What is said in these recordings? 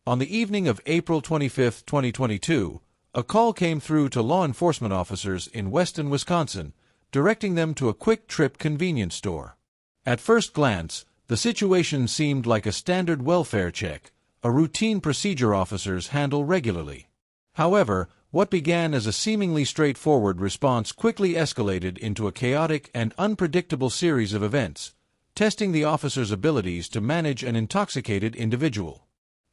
On the evening of April 25, 2022, a call came through to law enforcement officers in Weston, Wisconsin, directing them to a Quick Trip convenience store. At first glance, the situation seemed like a standard welfare check, a routine procedure officers handle regularly. However, what began as a seemingly straightforward response quickly escalated into a chaotic and unpredictable series of events, testing the officers' abilities to manage an intoxicated individual.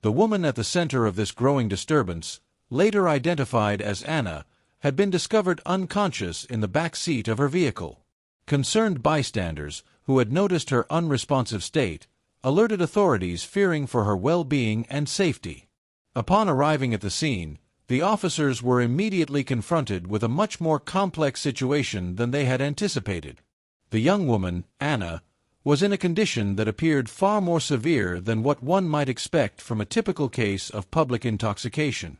The woman at the center of this growing disturbance, later identified as Anna, had been discovered unconscious in the back seat of her vehicle. Concerned bystanders, who had noticed her unresponsive state, alerted authorities fearing for her well-being and safety. Upon arriving at the scene, the officers were immediately confronted with a much more complex situation than they had anticipated. The young woman, Anna, was in a condition that appeared far more severe than what one might expect from a typical case of public intoxication.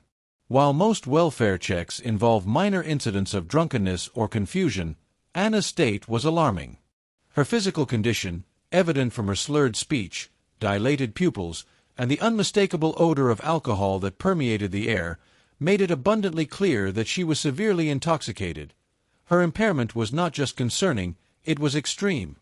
While most welfare checks involve minor incidents of drunkenness or confusion, Anna's state was alarming. Her physical condition, evident from her slurred speech, dilated pupils, and the unmistakable odor of alcohol that permeated the air, made it abundantly clear that she was severely intoxicated. Her impairment was not just concerning, it was extreme.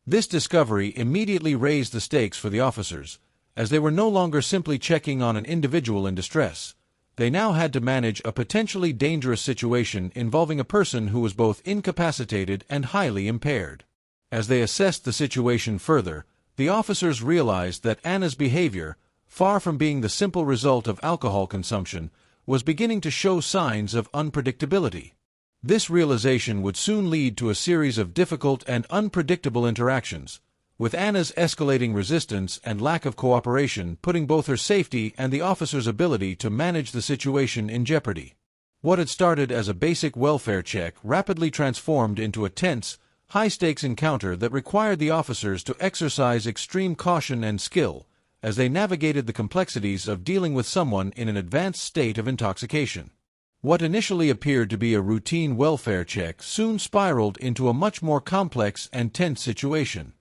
This discovery immediately raised the stakes for the officers, as they were no longer simply checking on an individual in distress. They now had to manage a potentially dangerous situation involving a person who was both incapacitated and highly impaired. As they assessed the situation further, the officers realized that Anna's behavior, far from being the simple result of alcohol consumption, was beginning to show signs of unpredictability. This realization would soon lead to a series of difficult and unpredictable interactions, with Anna's escalating resistance and lack of cooperation putting both her safety and the officer's ability to manage the situation in jeopardy. What had started as a basic welfare check rapidly transformed into a tense, high-stakes encounter that required the officers to exercise extreme caution and skill as they navigated the complexities of dealing with someone in an advanced state of intoxication. What initially appeared to be a routine welfare check soon spiraled into a much more complex and tense situation.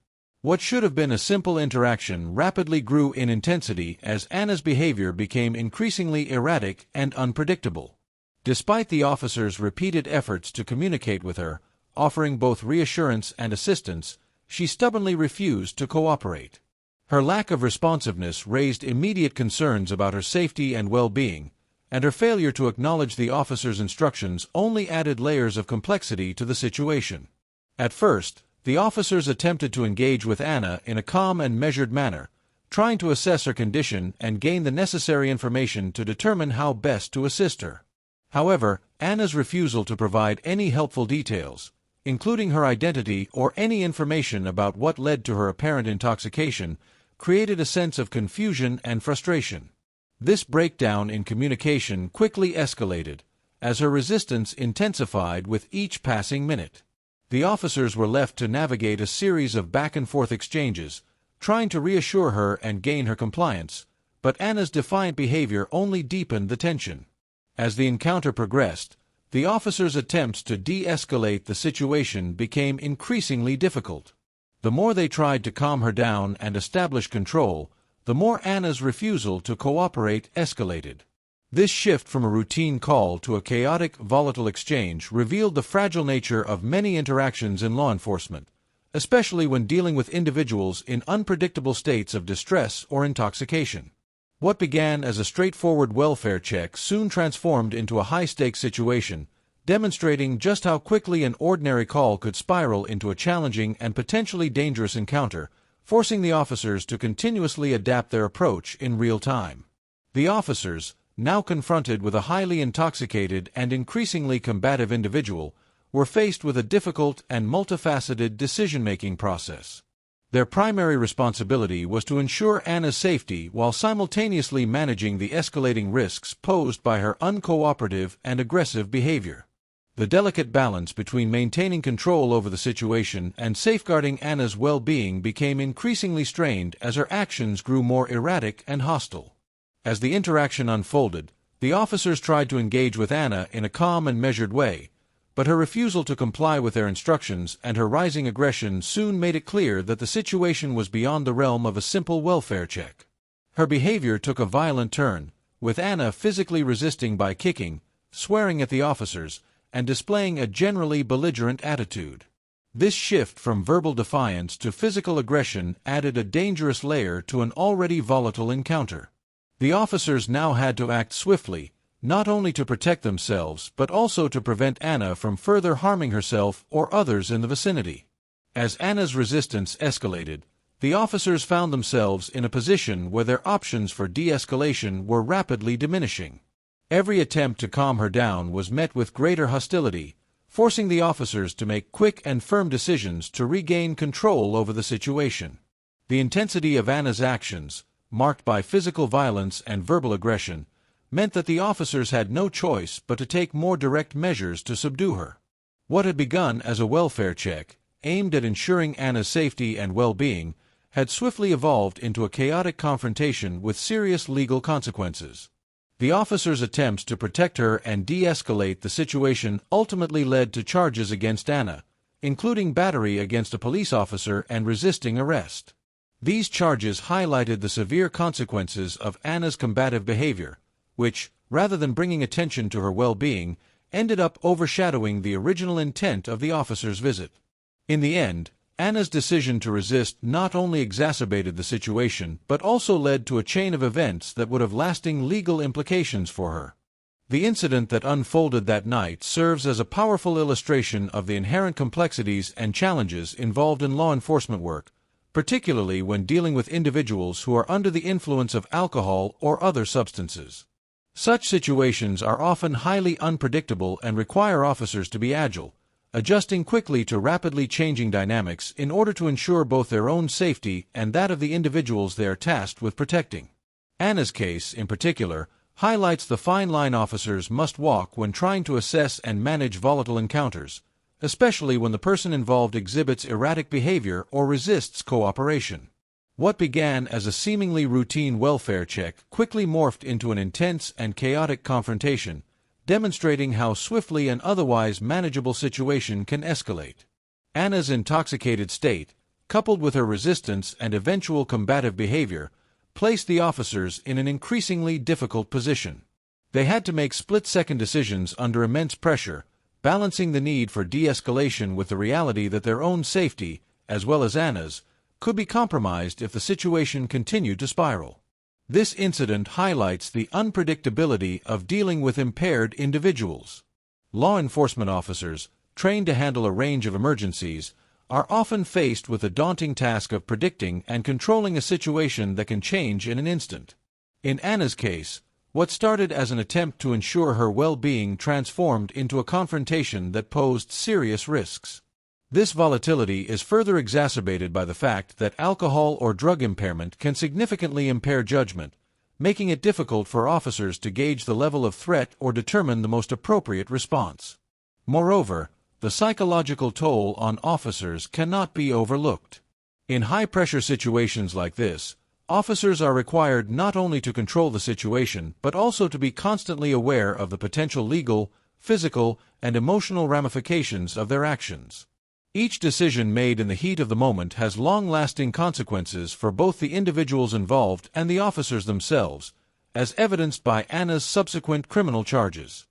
What should have been a simple interaction rapidly grew in intensity as Anna's behavior became increasingly erratic and unpredictable. Despite the officers' repeated efforts to communicate with her, offering both reassurance and assistance, she stubbornly refused to cooperate. Her lack of responsiveness raised immediate concerns about her safety and well-being, and her failure to acknowledge the officer's instructions only added layers of complexity to the situation. At first, the officers attempted to engage with Anna in a calm and measured manner, trying to assess her condition and gain the necessary information to determine how best to assist her. However, Anna's refusal to provide any helpful details, including her identity or any information about what led to her apparent intoxication, created a sense of confusion and frustration. This breakdown in communication quickly escalated, as her resistance intensified with each passing minute. The officers were left to navigate a series of back-and-forth exchanges, trying to reassure her and gain her compliance, but Anna's defiant behavior only deepened the tension. As the encounter progressed, the officers' attempts to de-escalate the situation became increasingly difficult. The more they tried to calm her down and establish control, the more Anna's refusal to cooperate escalated. This shift from a routine call to a chaotic, volatile exchange revealed the fragile nature of many interactions in law enforcement, especially when dealing with individuals in unpredictable states of distress or intoxication. What began as a straightforward welfare check soon transformed into a high-stakes situation, demonstrating just how quickly an ordinary call could spiral into a challenging and potentially dangerous encounter, forcing the officers to continuously adapt their approach in real time. The officers, now confronted with a highly intoxicated and increasingly combative individual, were faced with a difficult and multifaceted decision-making process. Their primary responsibility was to ensure Anna's safety while simultaneously managing the escalating risks posed by her uncooperative and aggressive behavior. The delicate balance between maintaining control over the situation and safeguarding Anna's well-being became increasingly strained as her actions grew more erratic and hostile. As the interaction unfolded, the officers tried to engage with Anna in a calm and measured way, but her refusal to comply with their instructions and her rising aggression soon made it clear that the situation was beyond the realm of a simple welfare check. Her behavior took a violent turn, with Anna physically resisting by kicking, swearing at the officers, and displaying a generally belligerent attitude. This shift from verbal defiance to physical aggression added a dangerous layer to an already volatile encounter. The officers now had to act swiftly, not only to protect themselves but also to prevent Anna from further harming herself or others in the vicinity. As Anna's resistance escalated, the officers found themselves in a position where their options for de-escalation were rapidly diminishing. Every attempt to calm her down was met with greater hostility, forcing the officers to make quick and firm decisions to regain control over the situation. The intensity of Anna's actions, marked by physical violence and verbal aggression, meant that the officers had no choice but to take more direct measures to subdue her. What had begun as a welfare check, aimed at ensuring Anna's safety and well-being, had swiftly evolved into a chaotic confrontation with serious legal consequences. The officers' attempts to protect her and de-escalate the situation ultimately led to charges against Anna, including battery against a police officer and resisting arrest. These charges highlighted the severe consequences of Anna's combative behavior, which, rather than bringing attention to her well-being, ended up overshadowing the original intent of the officers' visit. In the end, Anna's decision to resist not only exacerbated the situation but also led to a chain of events that would have lasting legal implications for her. The incident that unfolded that night serves as a powerful illustration of the inherent complexities and challenges involved in law enforcement work, particularly when dealing with individuals who are under the influence of alcohol or other substances. Such situations are often highly unpredictable and require officers to be agile, adjusting quickly to rapidly changing dynamics in order to ensure both their own safety and that of the individuals they are tasked with protecting. Anna's case, in particular, highlights the fine line officers must walk when trying to assess and manage volatile encounters, especially when the person involved exhibits erratic behavior or resists cooperation. What began as a seemingly routine welfare check quickly morphed into an intense and chaotic confrontation, demonstrating how swiftly an otherwise manageable situation can escalate. Anna's intoxicated state, coupled with her resistance and eventual combative behavior, placed the officers in an increasingly difficult position. They had to make split-second decisions under immense pressure, balancing the need for de-escalation with the reality that their own safety, as well as Anna's, could be compromised if the situation continued to spiral. This incident highlights the unpredictability of dealing with impaired individuals. Law enforcement officers, trained to handle a range of emergencies, are often faced with the daunting task of predicting and controlling a situation that can change in an instant. In Anna's case, what started as an attempt to ensure her well-being transformed into a confrontation that posed serious risks. This volatility is further exacerbated by the fact that alcohol or drug impairment can significantly impair judgment, making it difficult for officers to gauge the level of threat or determine the most appropriate response. Moreover, the psychological toll on officers cannot be overlooked. In high-pressure situations like this, officers are required not only to control the situation but also to be constantly aware of the potential legal, physical, and emotional ramifications of their actions. Each decision made in the heat of the moment has long-lasting consequences for both the individuals involved and the officers themselves, as evidenced by Anna's subsequent criminal charges.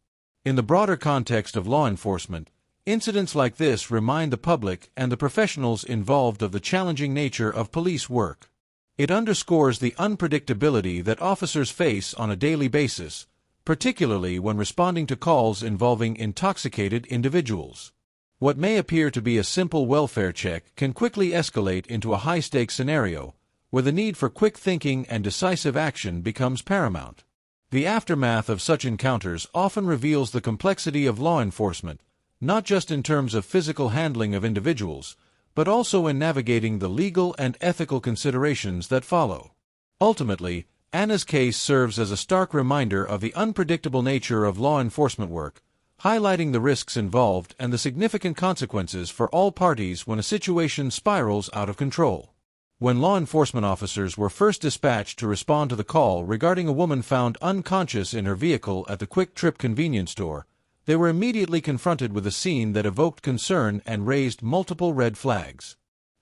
In the broader context of law enforcement, incidents like this remind the public and the professionals involved of the challenging nature of police work. It underscores the unpredictability that officers face on a daily basis, particularly when responding to calls involving intoxicated individuals. What may appear to be a simple welfare check can quickly escalate into a high-stakes scenario, where the need for quick thinking and decisive action becomes paramount. The aftermath of such encounters often reveals the complexity of law enforcement, not just in terms of physical handling of individuals, but also in navigating the legal and ethical considerations that follow. Ultimately, Anna's case serves as a stark reminder of the unpredictable nature of law enforcement work, highlighting the risks involved and the significant consequences for all parties when a situation spirals out of control. When law enforcement officers were first dispatched to respond to the call regarding a woman found unconscious in her vehicle at the Quick Trip convenience store, they were immediately confronted with a scene that evoked concern and raised multiple red flags.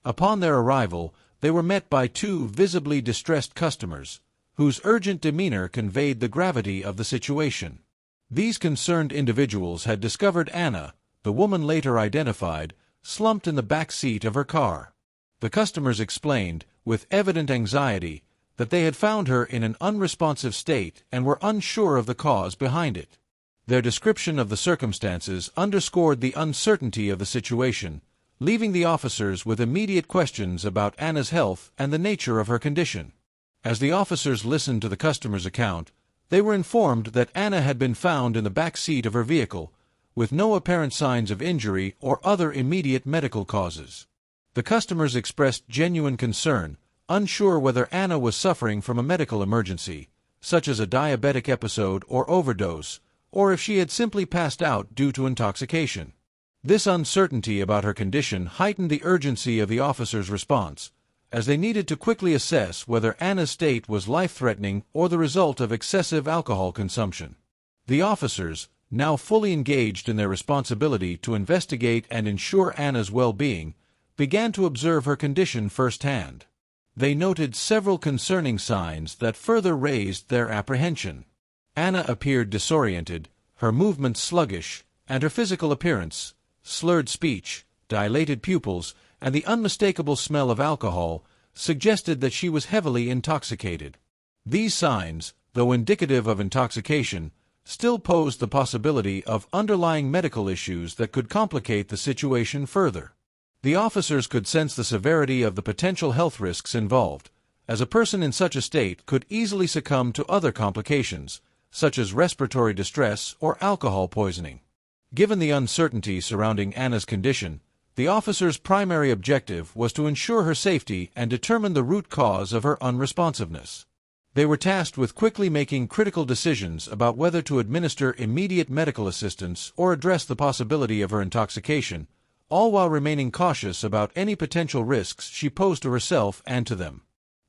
Upon their arrival, they were met by two visibly distressed customers, whose urgent demeanor conveyed the gravity of the situation. These concerned individuals had discovered Anna, the woman later identified, slumped in the back seat of her car. The customers explained, with evident anxiety, that they had found her in an unresponsive state and were unsure of the cause behind it. Their description of the circumstances underscored the uncertainty of the situation, leaving the officers with immediate questions about Anna's health and the nature of her condition. As the officers listened to the customer's account, they were informed that Anna had been found in the back seat of her vehicle, with no apparent signs of injury or other immediate medical causes. The customers expressed genuine concern, unsure whether Anna was suffering from a medical emergency, such as a diabetic episode or overdose, or if she had simply passed out due to intoxication. This uncertainty about her condition heightened the urgency of the officers' response, as they needed to quickly assess whether Anna's state was life-threatening or the result of excessive alcohol consumption. The officers, now fully engaged in their responsibility to investigate and ensure Anna's well-being, began to observe her condition firsthand. They noted several concerning signs that further raised their apprehension. Anna appeared disoriented, her movements sluggish, and her physical appearance, slurred speech, dilated pupils, and the unmistakable smell of alcohol, suggested that she was heavily intoxicated. These signs, though indicative of intoxication, still posed the possibility of underlying medical issues that could complicate the situation further. The officers could sense the severity of the potential health risks involved, as a person in such a state could easily succumb to other complications, such as respiratory distress or alcohol poisoning. Given the uncertainty surrounding Anna's condition, the officers' primary objective was to ensure her safety and determine the root cause of her unresponsiveness. They were tasked with quickly making critical decisions about whether to administer immediate medical assistance or address the possibility of her intoxication, all while remaining cautious about any potential risks she posed to herself and to them.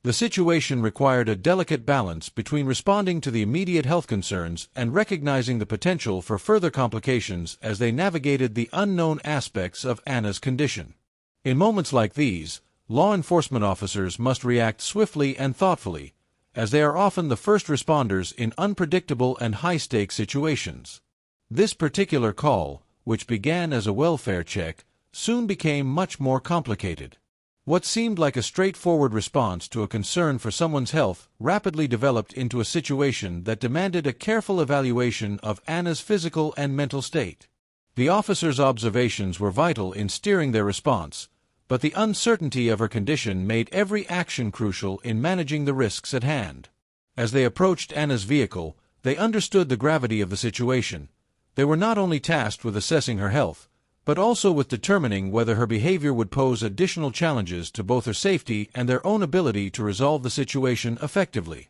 The situation required a delicate balance between responding to the immediate health concerns and recognizing the potential for further complications as they navigated the unknown aspects of Anna's condition. In moments like these, law enforcement officers must react swiftly and thoughtfully, as they are often the first responders in unpredictable and high-stakes situations. This particular call, which began as a welfare check, soon became much more complicated. What seemed like a straightforward response to a concern for someone's health rapidly developed into a situation that demanded a careful evaluation of Anna's physical and mental state. The officers' observations were vital in steering their response, but the uncertainty of her condition made every action crucial in managing the risks at hand. As they approached Anna's vehicle, they understood the gravity of the situation. They were not only tasked with assessing her health, but also with determining whether her behavior would pose additional challenges to both her safety and their own ability to resolve the situation effectively.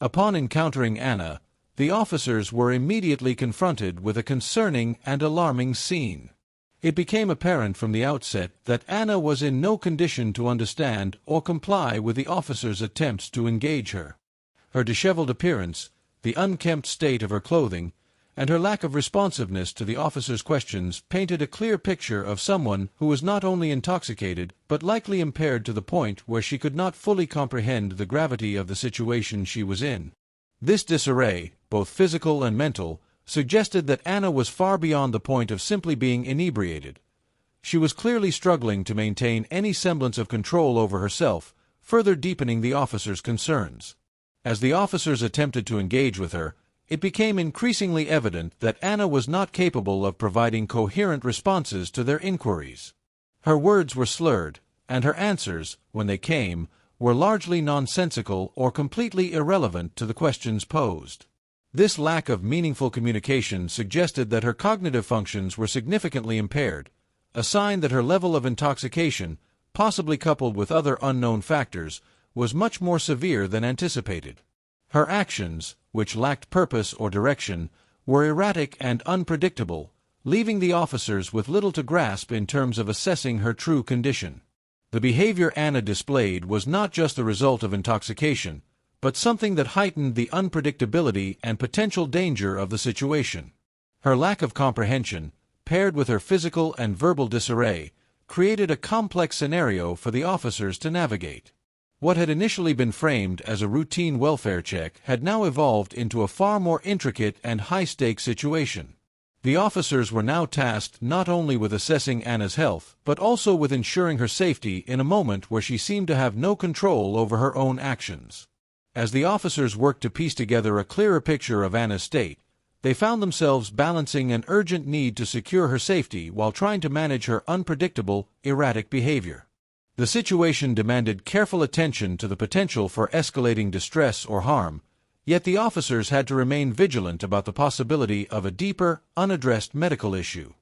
Upon encountering Anna, the officers were immediately confronted with a concerning and alarming scene. It became apparent from the outset that Anna was in no condition to understand or comply with the officers' attempts to engage her. Her disheveled appearance, the unkempt state of her clothing, and her lack of responsiveness to the officers' questions painted a clear picture of someone who was not only intoxicated but likely impaired to the point where she could not fully comprehend the gravity of the situation she was in. This disarray, both physical and mental, suggested that Anna was far beyond the point of simply being inebriated. She was clearly struggling to maintain any semblance of control over herself, further deepening the officers' concerns. As the officers attempted to engage with her, it became increasingly evident that Anna was not capable of providing coherent responses to their inquiries. Her words were slurred, and her answers, when they came, were largely nonsensical or completely irrelevant to the questions posed. This lack of meaningful communication suggested that her cognitive functions were significantly impaired, a sign that her level of intoxication, possibly coupled with other unknown factors, was much more severe than anticipated. Her actions, which lacked purpose or direction, were erratic and unpredictable, leaving the officers with little to grasp in terms of assessing her true condition. The behavior Anna displayed was not just the result of intoxication, but something that heightened the unpredictability and potential danger of the situation. Her lack of comprehension, paired with her physical and verbal disarray, created a complex scenario for the officers to navigate. What had initially been framed as a routine welfare check had now evolved into a far more intricate and high-stakes situation. The officers were now tasked not only with assessing Anna's health, but also with ensuring her safety in a moment where she seemed to have no control over her own actions. As the officers worked to piece together a clearer picture of Anna's state, they found themselves balancing an urgent need to secure her safety while trying to manage her unpredictable, erratic behavior. The situation demanded careful attention to the potential for escalating distress or harm, yet the officers had to remain vigilant about the possibility of a deeper, unaddressed medical issue.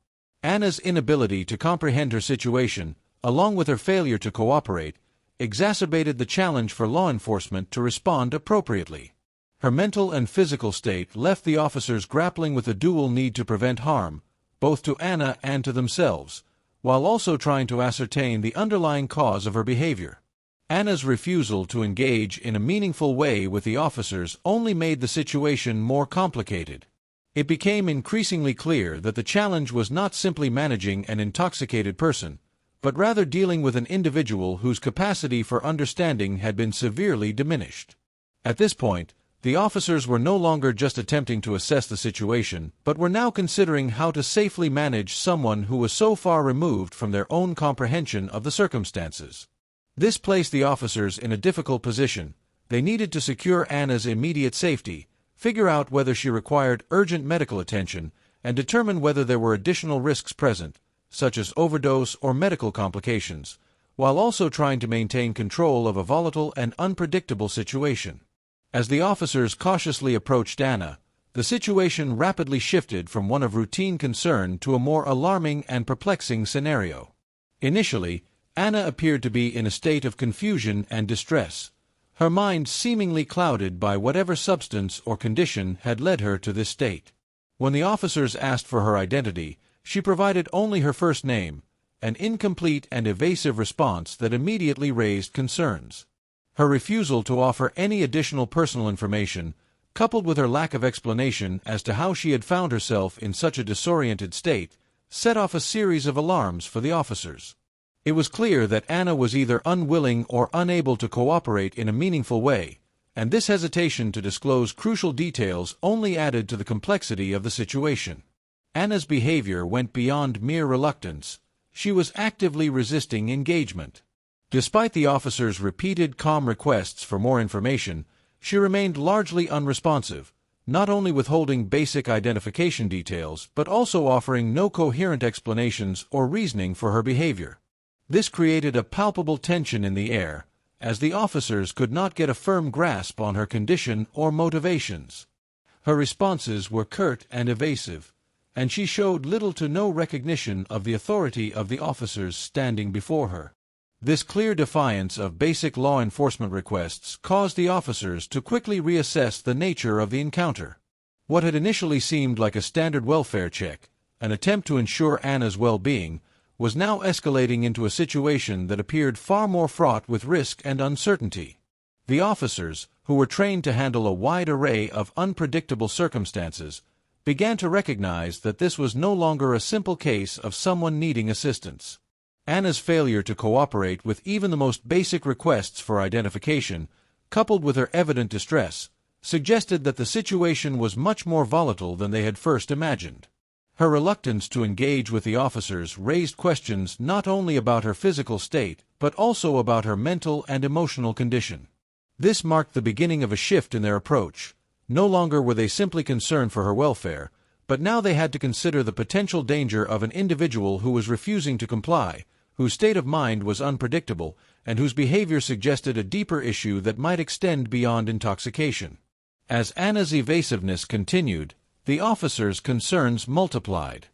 Anna's inability to comprehend her situation, along with her failure to cooperate, exacerbated the challenge for law enforcement to respond appropriately. Her mental and physical state left the officers grappling with a dual need to prevent harm, both to Anna and to themselves, while also trying to ascertain the underlying cause of her behavior. Anna's refusal to engage in a meaningful way with the officers only made the situation more complicated. It became increasingly clear that the challenge was not simply managing an intoxicated person, but rather dealing with an individual whose capacity for understanding had been severely diminished. At this point, the officers were no longer just attempting to assess the situation, but were now considering how to safely manage someone who was so far removed from their own comprehension of the circumstances. This placed the officers in a difficult position. They needed to secure Anna's immediate safety, figure out whether she required urgent medical attention, and determine whether there were additional risks present, such as overdose or medical complications, while also trying to maintain control of a volatile and unpredictable situation. As the officers cautiously approached Anna, the situation rapidly shifted from one of routine concern to a more alarming and perplexing scenario. Initially, Anna appeared to be in a state of confusion and distress, her mind seemingly clouded by whatever substance or condition had led her to this state. When the officers asked for her identity, she provided only her first name, an incomplete and evasive response that immediately raised concerns. Her refusal to offer any additional personal information, coupled with her lack of explanation as to how she had found herself in such a disoriented state, set off a series of alarms for the officers. It was clear that Anna was either unwilling or unable to cooperate in a meaningful way, and this hesitation to disclose crucial details only added to the complexity of the situation. Anna's behavior went beyond mere reluctance. She was actively resisting engagement. Despite the officers' repeated calm requests for more information, she remained largely unresponsive, not only withholding basic identification details but also offering no coherent explanations or reasoning for her behavior. This created a palpable tension in the air, as the officers could not get a firm grasp on her condition or motivations. Her responses were curt and evasive, and she showed little to no recognition of the authority of the officers standing before her. This clear defiance of basic law enforcement requests caused the officers to quickly reassess the nature of the encounter. What had initially seemed like a standard welfare check, an attempt to ensure Anna's well-being, was now escalating into a situation that appeared far more fraught with risk and uncertainty. The officers, who were trained to handle a wide array of unpredictable circumstances, began to recognize that this was no longer a simple case of someone needing assistance. Anna's failure to cooperate with even the most basic requests for identification, coupled with her evident distress, suggested that the situation was much more volatile than they had first imagined. Her reluctance to engage with the officers raised questions not only about her physical state, but also about her mental and emotional condition. This marked the beginning of a shift in their approach. No longer were they simply concerned for her welfare, but now they had to consider the potential danger of an individual who was refusing to comply, whose state of mind was unpredictable, and whose behavior suggested a deeper issue that might extend beyond intoxication. As Anna's evasiveness continued, the officers' concerns multiplied.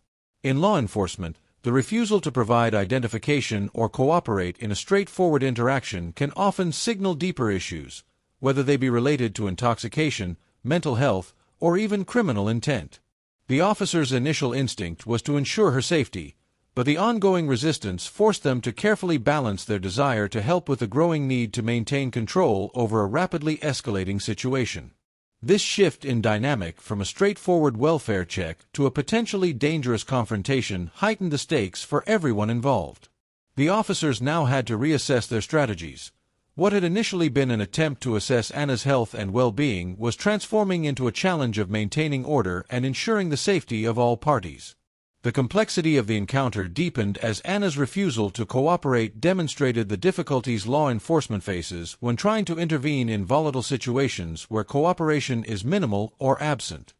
In law enforcement, the refusal to provide identification or cooperate in a straightforward interaction can often signal deeper issues, whether they be related to intoxication, mental health, or even criminal intent. The officers' initial instinct was to ensure her safety, but the ongoing resistance forced them to carefully balance their desire to help with the growing need to maintain control over a rapidly escalating situation. This shift in dynamic from a straightforward welfare check to a potentially dangerous confrontation heightened the stakes for everyone involved. The officers now had to reassess their strategies. What had initially been an attempt to assess Anna's health and well-being was transforming into a challenge of maintaining order and ensuring the safety of all parties. The complexity of the encounter deepened as Anna's refusal to cooperate demonstrated the difficulties law enforcement faces when trying to intervene in volatile situations where cooperation is minimal or absent.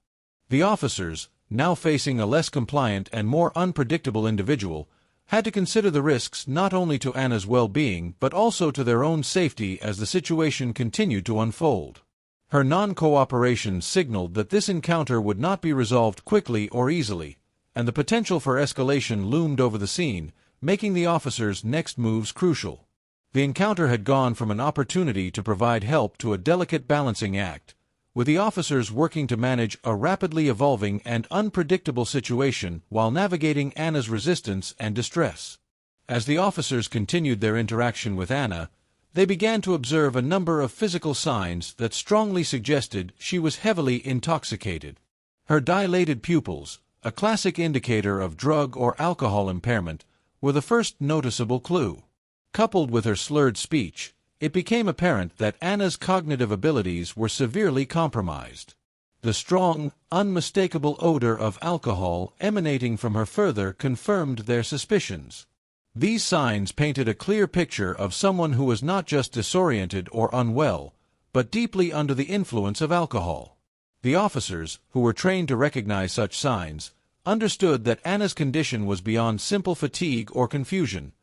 The officers, now facing a less compliant and more unpredictable individual, had to consider the risks not only to Anna's well-being but also to their own safety as the situation continued to unfold. Her non-cooperation signaled that this encounter would not be resolved quickly or easily, and the potential for escalation loomed over the scene, making the officers' next moves crucial. The encounter had gone from an opportunity to provide help to a delicate balancing act, with the officers working to manage a rapidly evolving and unpredictable situation while navigating Anna's resistance and distress. As the officers continued their interaction with Anna, they began to observe a number of physical signs that strongly suggested she was heavily intoxicated. Her dilated pupils, a classic indicator of drug or alcohol impairment, were the first noticeable clue. Coupled with her slurred speech, it became apparent that Anna's cognitive abilities were severely compromised. The strong, unmistakable odor of alcohol emanating from her further confirmed their suspicions. These signs painted a clear picture of someone who was not just disoriented or unwell, but deeply under the influence of alcohol. The officers, who were trained to recognize such signs, understood that Anna's condition was beyond simple fatigue or confusion.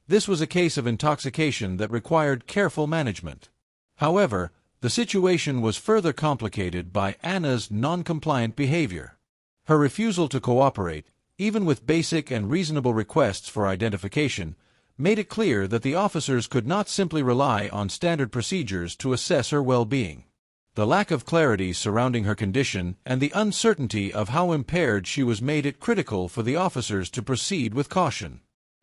This was a case of intoxication that required careful management. However, the situation was further complicated by Anna's non-compliant behavior. Her refusal to cooperate, even with basic and reasonable requests for identification, made it clear that the officers could not simply rely on standard procedures to assess her well-being. The lack of clarity surrounding her condition and the uncertainty of how impaired she was made it critical for the officers to proceed with caution.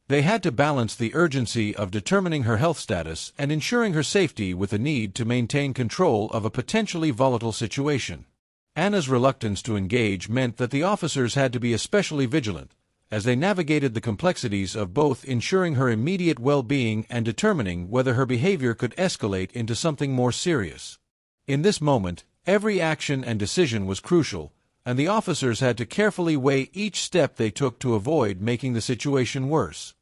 They had to balance the urgency of determining her health status and ensuring her safety with the need to maintain control of a potentially volatile situation. Anna's reluctance to engage meant that the officers had to be especially vigilant, as they navigated the complexities of both ensuring her immediate well-being and determining whether her behavior could escalate into something more serious. In this moment, every action and decision was crucial, and the officers had to carefully weigh each step they took to avoid making the situation worse.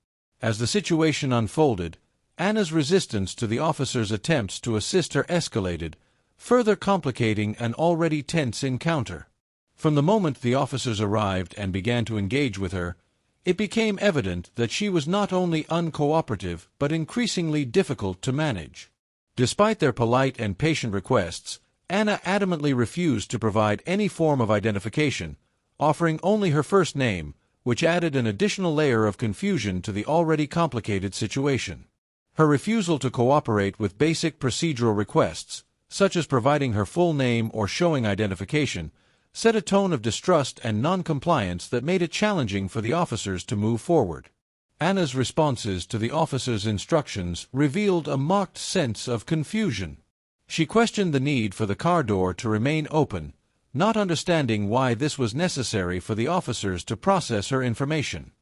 As the situation unfolded, Anna's resistance to the officers' attempts to assist her escalated, further complicating an already tense encounter. From the moment the officers arrived and began to engage with her, it became evident that she was not only uncooperative but increasingly difficult to manage. Despite their polite and patient requests, Anna adamantly refused to provide any form of identification, offering only her first name, which added an additional layer of confusion to the already complicated situation. Her refusal to cooperate with basic procedural requests, such as providing her full name or showing identification, set a tone of distrust and non-compliance that made it challenging for the officers to move forward. Anna's responses to the officers' instructions revealed a marked sense of confusion. She questioned the need for the car door to remain open, not understanding why this was necessary for the officers to process her information.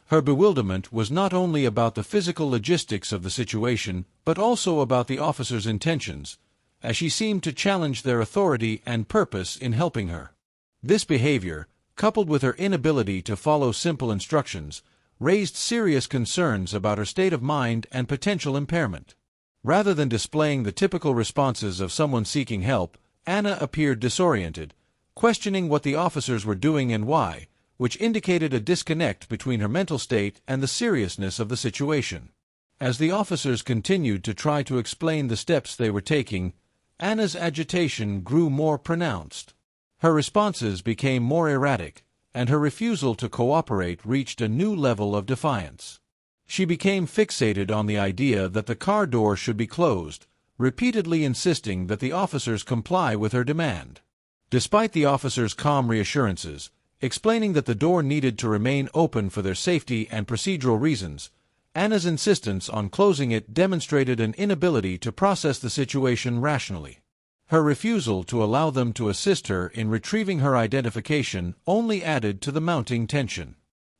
Her bewilderment was not only about the physical logistics of the situation, but also about the officers' intentions, as she seemed to challenge their authority and purpose in helping her. This behavior, coupled with her inability to follow simple instructions, raised serious concerns about her state of mind and potential impairment. Rather than displaying the typical responses of someone seeking help, Anna appeared disoriented, questioning what the officers were doing and why, which indicated a disconnect between her mental state and the seriousness of the situation. As the officers continued to try to explain the steps they were taking, Anna's agitation grew more pronounced. Her responses became more erratic, and her refusal to cooperate reached a new level of defiance. She became fixated on the idea that the car door should be closed, repeatedly insisting that the officers comply with her demand. Despite the officers' calm reassurances, explaining that the door needed to remain open for their safety and procedural reasons, Anna's insistence on closing it demonstrated an inability to process the situation rationally. Her refusal to allow them to assist her in retrieving her identification only added to the mounting tension.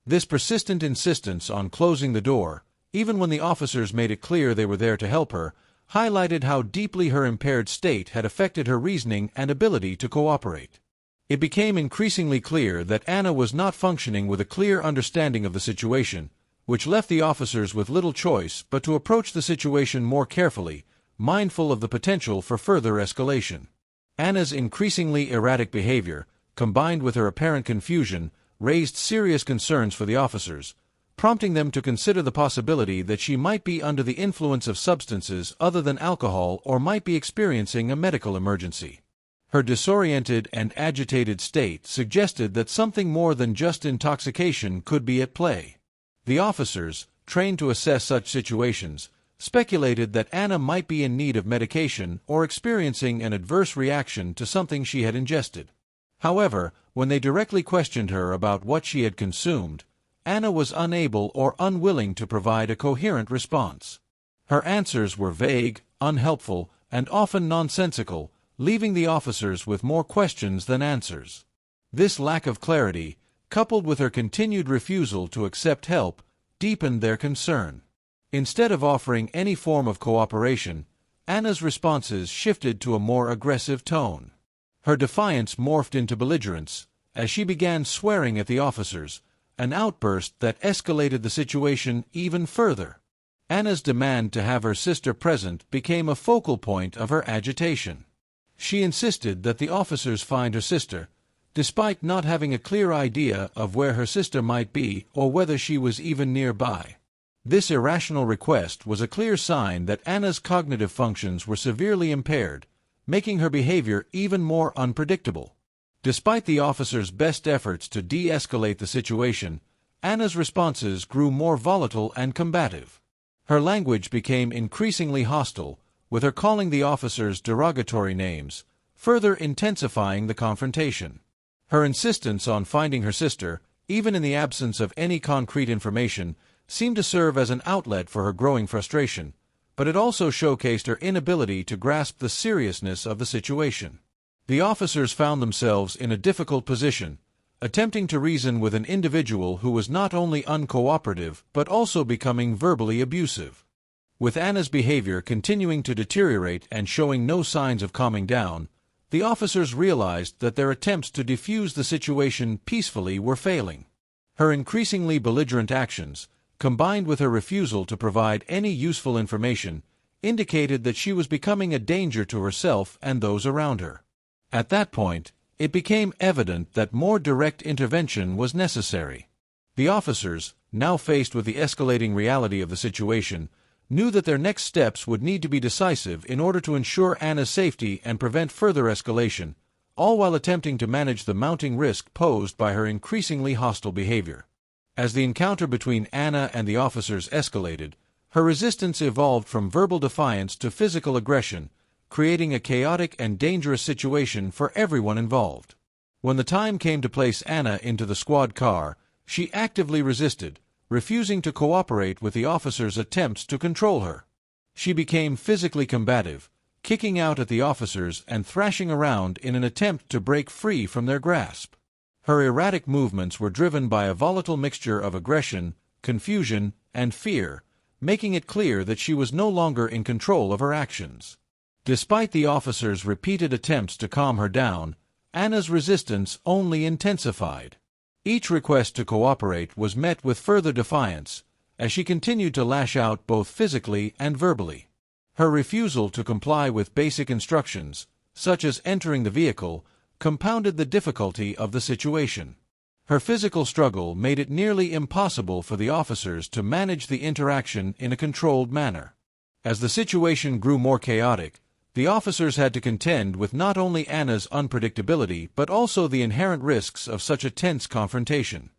This persistent insistence on closing the door, even when the officers made it clear they were there to help her, highlighted how deeply her impaired state had affected her reasoning and ability to cooperate. It became increasingly clear that Anna was not functioning with a clear understanding of the situation, which left the officers with little choice but to approach the situation more carefully, mindful of the potential for further escalation. Anna's increasingly erratic behavior, combined with her apparent confusion, raised serious concerns for the officers, prompting them to consider the possibility that she might be under the influence of substances other than alcohol or might be experiencing a medical emergency. Her disoriented and agitated state suggested that something more than just intoxication could be at play. The officers, trained to assess such situations, speculated that Anna might be in need of medication or experiencing an adverse reaction to something she had ingested. However, when they directly questioned her about what she had consumed, Anna was unable or unwilling to provide a coherent response. Her answers were vague, unhelpful, and often nonsensical, leaving the officers with more questions than answers. This lack of clarity, coupled with her continued refusal to accept help, deepened their concern. Instead of offering any form of cooperation, Anna's responses shifted to a more aggressive tone. Her defiance morphed into belligerence, as she began swearing at the officers, an outburst that escalated the situation even further. Anna's demand to have her sister present became a focal point of her agitation. She insisted that the officers find her sister, despite not having a clear idea of where her sister might be or whether she was even nearby. This irrational request was a clear sign that Anna's cognitive functions were severely impaired, making her behavior even more unpredictable. Despite the officers' best efforts to de-escalate the situation, Anna's responses grew more volatile and combative. Her language became increasingly hostile, with her calling the officers derogatory names, further intensifying the confrontation. Her insistence on finding her sister, even in the absence of any concrete information, seemed to serve as an outlet for her growing frustration, but it also showcased her inability to grasp the seriousness of the situation. The officers found themselves in a difficult position, attempting to reason with an individual who was not only uncooperative but also becoming verbally abusive. With Anna's behavior continuing to deteriorate and showing no signs of calming down, the officers realized that their attempts to defuse the situation peacefully were failing. Her increasingly belligerent actions, combined with her refusal to provide any useful information, indicated that she was becoming a danger to herself and those around her. At that point, it became evident that more direct intervention was necessary. The officers, now faced with the escalating reality of the situation, knew that their next steps would need to be decisive in order to ensure Anna's safety and prevent further escalation, all while attempting to manage the mounting risk posed by her increasingly hostile behavior. As the encounter between Anna and the officers escalated, her resistance evolved from verbal defiance to physical aggression, creating a chaotic and dangerous situation for everyone involved. When the time came to place Anna into the squad car, she actively resisted, refusing to cooperate with the officers' attempts to control her. She became physically combative, kicking out at the officers and thrashing around in an attempt to break free from their grasp. Her erratic movements were driven by a volatile mixture of aggression, confusion, and fear, making it clear that she was no longer in control of her actions. Despite the officers' repeated attempts to calm her down, Anna's resistance only intensified. Each request to cooperate was met with further defiance, as she continued to lash out both physically and verbally. Her refusal to comply with basic instructions, such as entering the vehicle, compounded the difficulty of the situation. Her physical struggle made it nearly impossible for the officers to manage the interaction in a controlled manner. As the situation grew more chaotic, the officers had to contend with not only Anna's unpredictability but also the inherent risks of such a tense confrontation.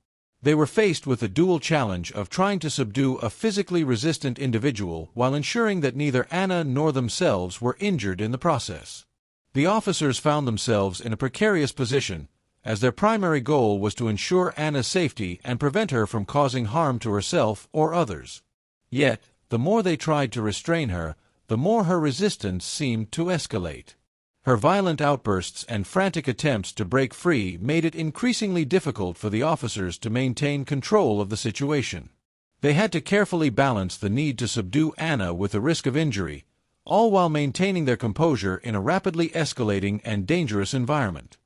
They were faced with the dual challenge of trying to subdue a physically resistant individual while ensuring that neither Anna nor themselves were injured in the process. The officers found themselves in a precarious position, as their primary goal was to ensure Anna's safety and prevent her from causing harm to herself or others. Yet, the more they tried to restrain her, the more her resistance seemed to escalate. Her violent outbursts and frantic attempts to break free made it increasingly difficult for the officers to maintain control of the situation. They had to carefully balance the need to subdue Anna with the risk of injury, all while maintaining their composure in a rapidly escalating and dangerous environment.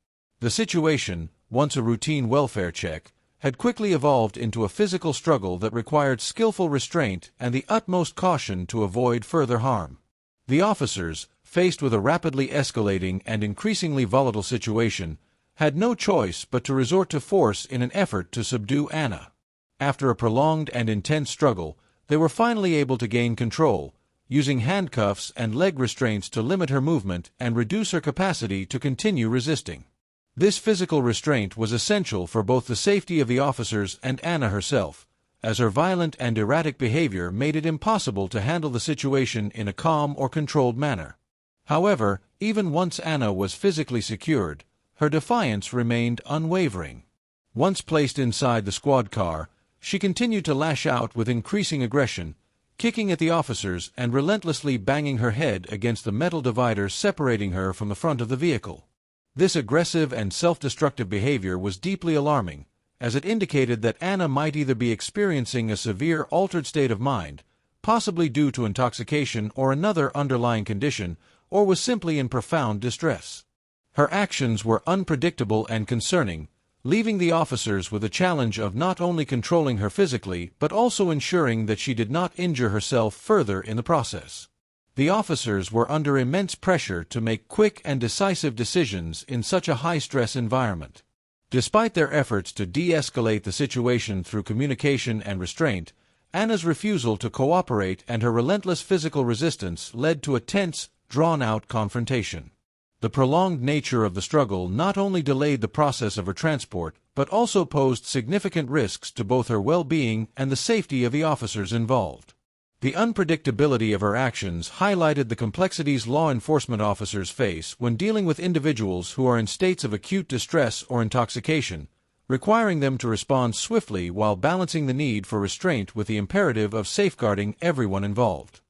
The situation, once a routine welfare check, had quickly evolved into a physical struggle that required skillful restraint and the utmost caution to avoid further harm. The officers, faced with a rapidly escalating and increasingly volatile situation, had no choice but to resort to force in an effort to subdue Anna. After a prolonged and intense struggle, they were finally able to gain control, using handcuffs and leg restraints to limit her movement and reduce her capacity to continue resisting. This physical restraint was essential for both the safety of the officers and Anna herself, as her violent and erratic behavior made it impossible to handle the situation in a calm or controlled manner. However, even once Anna was physically secured, her defiance remained unwavering. Once placed inside the squad car, she continued to lash out with increasing aggression, kicking at the officers and relentlessly banging her head against the metal divider separating her from the front of the vehicle. This aggressive and self-destructive behavior was deeply alarming, as it indicated that Anna might either be experiencing a severe altered state of mind, possibly due to intoxication or another underlying condition, or was simply in profound distress. Her actions were unpredictable and concerning, leaving the officers with a challenge of not only controlling her physically but also ensuring that she did not injure herself further in the process. The officers were under immense pressure to make quick and decisive decisions in such a high-stress environment. Despite their efforts to de-escalate the situation through communication and restraint, Anna's refusal to cooperate and her relentless physical resistance led to a tense, drawn-out confrontation. The prolonged nature of the struggle not only delayed the process of her transport, but also posed significant risks to both her well-being and the safety of the officers involved. The unpredictability of her actions highlighted the complexities law enforcement officers face when dealing with individuals who are in states of acute distress or intoxication, requiring them to respond swiftly while balancing the need for restraint with the imperative of safeguarding everyone involved.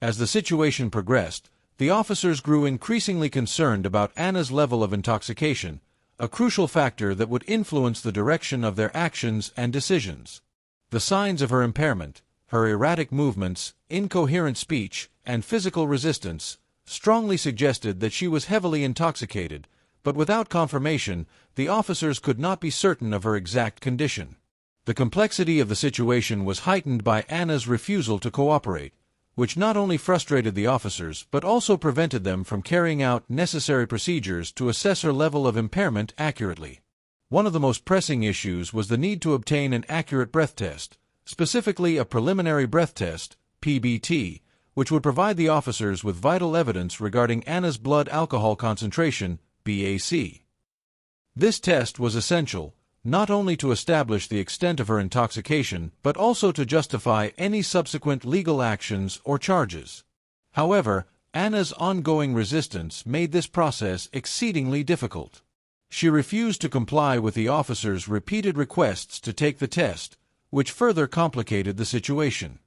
As the situation progressed, the officers grew increasingly concerned about Anna's level of intoxication, a crucial factor that would influence the direction of their actions and decisions. The signs of her impairment, her erratic movements, incoherent speech, and physical resistance, strongly suggested that she was heavily intoxicated, but without confirmation, the officers could not be certain of her exact condition. The complexity of the situation was heightened by Anna's refusal to cooperate, which not only frustrated the officers but also prevented them from carrying out necessary procedures to assess her level of impairment accurately. One of the most pressing issues was the need to obtain an accurate breath test, specifically a preliminary breath test, PBT, which would provide the officers with vital evidence regarding Anna's blood alcohol concentration, BAC. This test was essential, not only to establish the extent of her intoxication, but also to justify any subsequent legal actions or charges. However, Anna's ongoing resistance made this process exceedingly difficult. She refused to comply with the officers' repeated requests to take the test, which further complicated the situation.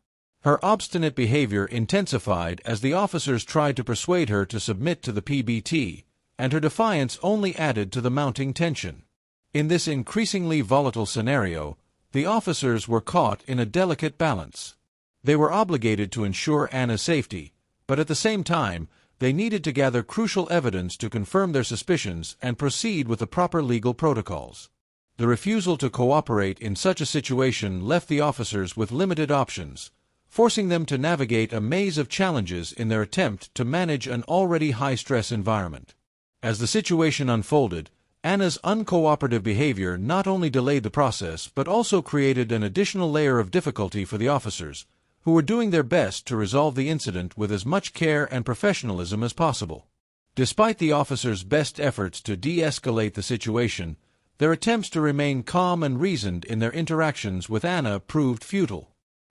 Her obstinate behavior intensified as the officers tried to persuade her to submit to the PBT, and her defiance only added to the mounting tension. In this increasingly volatile scenario, the officers were caught in a delicate balance. They were obligated to ensure Anna's safety, but at the same time, they needed to gather crucial evidence to confirm their suspicions and proceed with the proper legal protocols. The refusal to cooperate in such a situation left the officers with limited options, forcing them to navigate a maze of challenges in their attempt to manage an already high-stress environment. As the situation unfolded, Anna's uncooperative behavior not only delayed the process but also created an additional layer of difficulty for the officers, who were doing their best to resolve the incident with as much care and professionalism as possible. Despite the officers' best efforts to de-escalate the situation, their attempts to remain calm and reasoned in their interactions with Anna proved futile.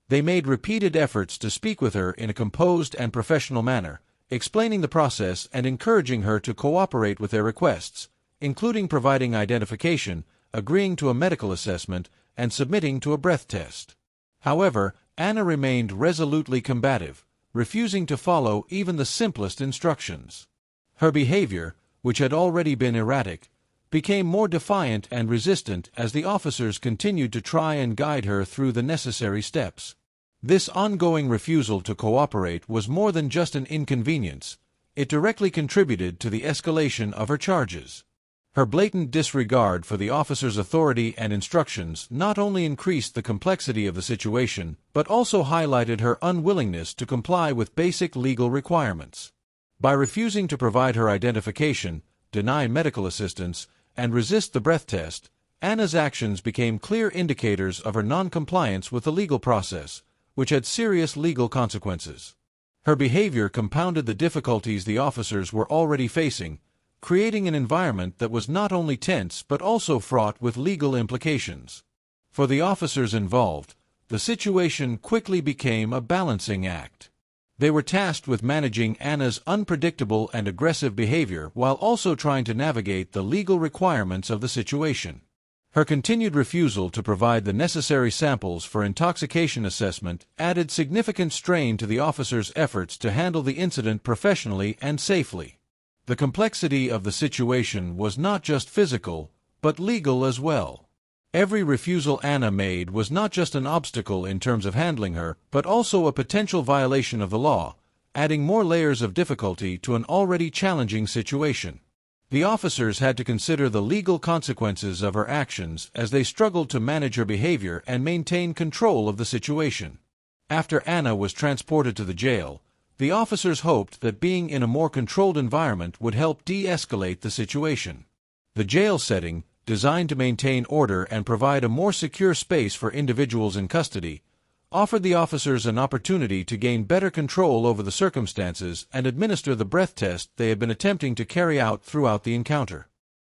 They made repeated efforts to speak with her in a composed and professional manner, explaining the process and encouraging her to cooperate with their requests, including providing identification, agreeing to a medical assessment, and submitting to a breath test. However, Anna remained resolutely combative, refusing to follow even the simplest instructions. Her behavior, which had already been erratic, became more defiant and resistant as the officers continued to try and guide her through the necessary steps. This ongoing refusal to cooperate was more than just an inconvenience. It directly contributed to the escalation of her charges. Her blatant disregard for the officer's authority and instructions not only increased the complexity of the situation, but also highlighted her unwillingness to comply with basic legal requirements. By refusing to provide her identification, deny medical assistance, and resist the breath test, Anna's actions became clear indicators of her non-compliance with the legal process, which had serious legal consequences. Her behavior compounded the difficulties the officers were already facing, creating an environment that was not only tense but also fraught with legal implications. For the officers involved, the situation quickly became a balancing act. They were tasked with managing Anna's unpredictable and aggressive behavior while also trying to navigate the legal requirements of the situation. Her continued refusal to provide the necessary samples for intoxication assessment added significant strain to the officers' efforts to handle the incident professionally and safely. The complexity of the situation was not just physical, but legal as well. Every refusal Anna made was not just an obstacle in terms of handling her, but also a potential violation of the law, adding more layers of difficulty to an already challenging situation. The officers had to consider the legal consequences of her actions as they struggled to manage her behavior and maintain control of the situation. After Anna was transported to the jail, the officers hoped that being in a more controlled environment would help de-escalate the situation. The jail setting, designed to maintain order and provide a more secure space for individuals in custody, offered the officers an opportunity to gain better control over the circumstances and administer the breath test they had been attempting to carry out throughout the encounter.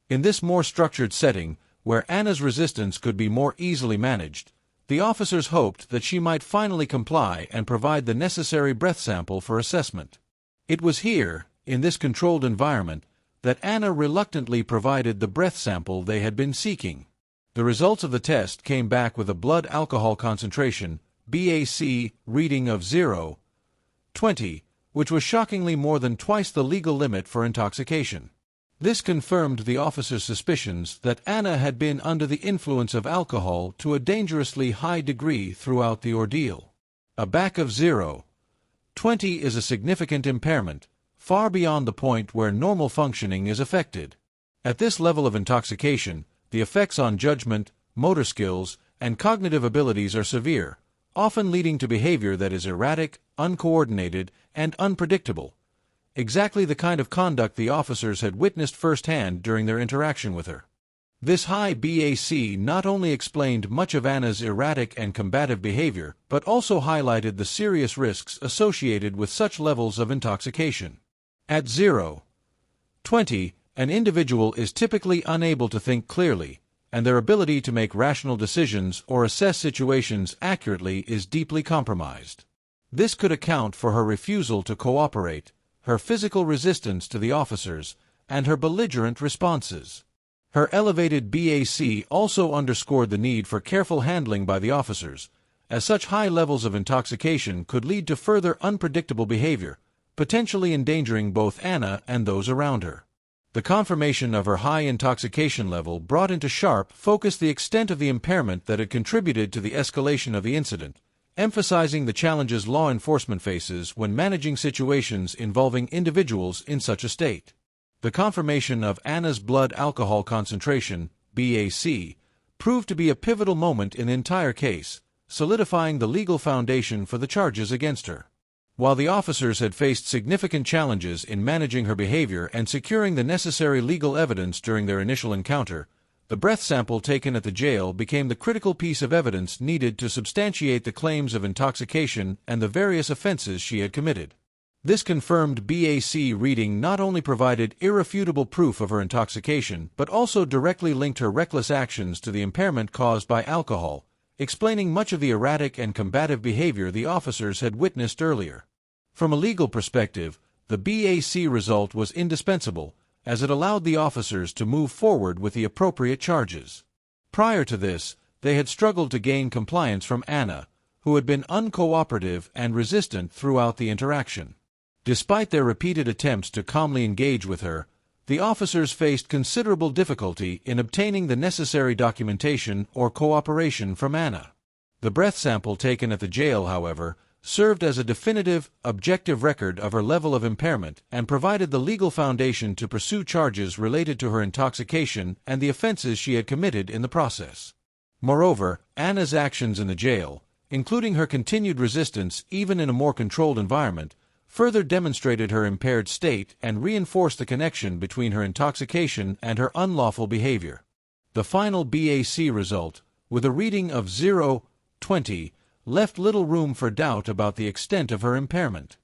In this more structured setting, where Anna's resistance could be more easily managed, the officers hoped that she might finally comply and provide the necessary breath sample for assessment. It was here, in this controlled environment, that Anna reluctantly provided the breath sample they had been seeking. The results of the test came back with a blood alcohol concentration, BAC, reading of 0.20, which was shockingly more than twice the legal limit for intoxication. This confirmed the officers' suspicions that Anna had been under the influence of alcohol to a dangerously high degree throughout the ordeal. A BAC of 0.20 is a significant impairment, far beyond the point where normal functioning is affected. At this level of intoxication, the effects on judgment, motor skills, and cognitive abilities are severe, often leading to behavior that is erratic, uncoordinated, and unpredictable. Exactly the kind of conduct the officers had witnessed firsthand during their interaction with her. This high BAC not only explained much of Anna's erratic and combative behavior, but also highlighted the serious risks associated with such levels of intoxication. At 0.20, an individual is typically unable to think clearly, and their ability to make rational decisions or assess situations accurately is deeply compromised. This could account for her refusal to cooperate, her physical resistance to the officers, and her belligerent responses. Her elevated BAC also underscored the need for careful handling by the officers, as such high levels of intoxication could lead to further unpredictable behavior, potentially endangering both Anna and those around her. The confirmation of her high intoxication level brought into sharp focus the extent of the impairment that had contributed to the escalation of the incident, emphasizing the challenges law enforcement faces when managing situations involving individuals in such a state. The confirmation of Anna's blood alcohol concentration, BAC, proved to be a pivotal moment in the entire case, solidifying the legal foundation for the charges against her. While the officers had faced significant challenges in managing her behavior and securing the necessary legal evidence during their initial encounter, the breath sample taken at the jail became the critical piece of evidence needed to substantiate the claims of intoxication and the various offenses she had committed. This confirmed BAC reading not only provided irrefutable proof of her intoxication, but also directly linked her reckless actions to the impairment caused by alcohol, explaining much of the erratic and combative behavior the officers had witnessed earlier. From a legal perspective, the BAC result was indispensable, as it allowed the officers to move forward with the appropriate charges. Prior to this, they had struggled to gain compliance from Anna, who had been uncooperative and resistant throughout the interaction. Despite their repeated attempts to calmly engage with her, the officers faced considerable difficulty in obtaining the necessary documentation or cooperation from Anna. The breath sample taken at the jail, however, served as a definitive, objective record of her level of impairment and provided the legal foundation to pursue charges related to her intoxication and the offenses she had committed in the process. Moreover, Anna's actions in the jail, including her continued resistance even in a more controlled environment, further demonstrated her impaired state and reinforced the connection between her intoxication and her unlawful behavior. The final BAC result, with a reading of 0.20, left little room for doubt about the extent of her impairment.